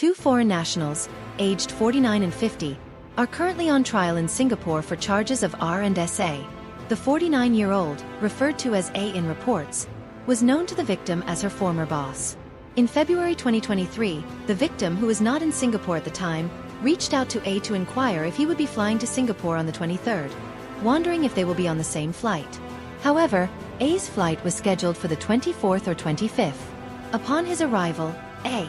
two foreign nationals, aged 49 and 50, are currently on trial in Singapore for charges of R&SA. The 49-year-old, referred to as A in reports, was known to the victim as her former boss. In February 2023, the victim, who was not in Singapore at the time, reached out to A to inquire if he would be flying to Singapore on the 23rd, wondering if they will be on the same flight. However, A's flight was scheduled for the 24th or 25th. Upon his arrival, A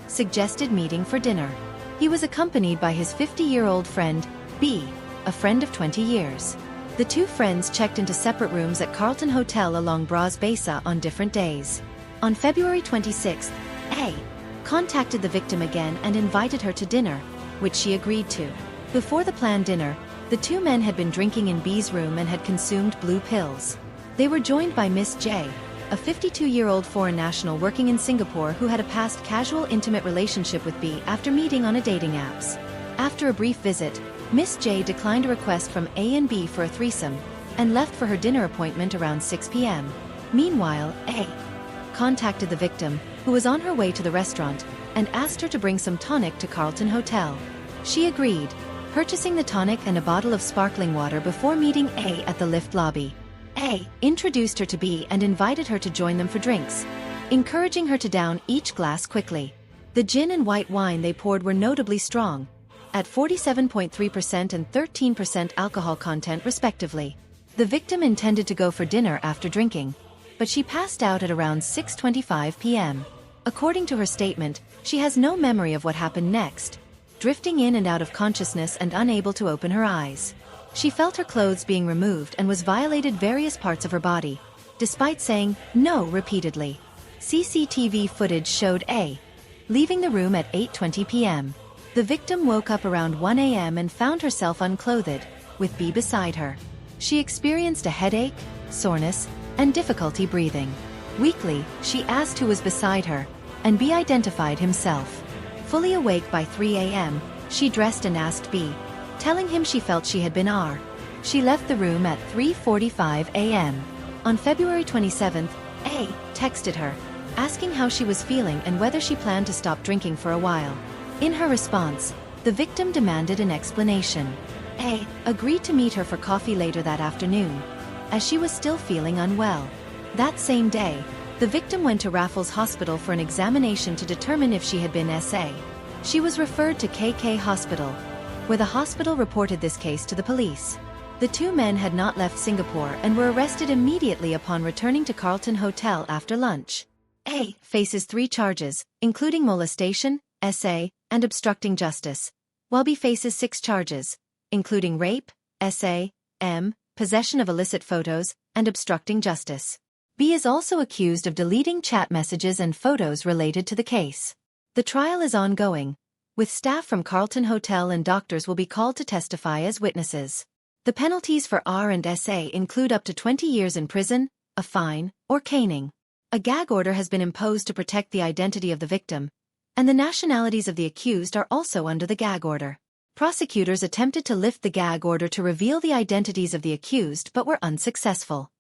suggested meeting for dinner. He was accompanied by his 50-year-old friend, B, a friend of 20 years. The two friends checked into separate rooms at Carlton Hotel along Bras Basah on different days. On February 26th, A contacted the victim again and invited her to dinner, which she agreed to. Before the planned dinner, the two men had been drinking in B's room and had consumed blue pills. They were joined by Miss J, a 52-year-old foreign national working in Singapore who had a past casual intimate relationship with B after meeting on a dating apps. After a brief visit, Miss J declined a request from A and B for a threesome, and left for her dinner appointment around 6 p.m. Meanwhile, A contacted the victim, who was on her way to the restaurant, and asked her to bring some tonic to Carlton Hotel. She agreed, purchasing the tonic and a bottle of sparkling water before meeting A at the lift lobby. A introduced her to B and invited her to join them for drinks, encouraging her to down each glass quickly. The gin and white wine they poured were notably strong, at 47.3% and 13% alcohol content respectively. The victim intended to go for dinner after drinking, but she passed out at around 6:25 p.m. According to her statement, she has no memory of what happened next, drifting in and out of consciousness and unable to open her eyes. She felt her clothes being removed and was violated various parts of her body, despite saying no repeatedly. CCTV footage showed A leaving the room at 8:20 p.m. The victim woke up around 1 a.m. and found herself unclothed, with B beside her. She experienced a headache, soreness, and difficulty breathing. Weakly, she asked who was beside her, and B identified himself. Fully awake by 3 a.m., she dressed and asked B, telling him she felt she had been R. She left the room at 3:45 a.m. On February 27th, A texted her, asking how she was feeling and whether she planned to stop drinking for a while. In her response, the victim demanded an explanation. A agreed to meet her for coffee later that afternoon, as she was still feeling unwell. That same day, the victim went to Raffles Hospital for an examination to determine if she had been SA. She was referred to KK Hospital, where the hospital reported this case to the police. The two men had not left Singapore and were arrested immediately upon returning to Carlton Hotel after lunch. A faces 3 charges, including molestation, SA, and obstructing justice, while B faces 6 charges, including rape, SA, possession of illicit photos, and obstructing justice. B is also accused of deleting chat messages and photos related to the case. The trial is ongoing, with staff from Carlton Hotel and doctors will be called to testify as witnesses. The penalties for R&SA include up to 20 years in prison, a fine, or caning. A gag order has been imposed to protect the identity of the victim, and the nationalities of the accused are also under the gag order. Prosecutors attempted to lift the gag order to reveal the identities of the accused but were unsuccessful.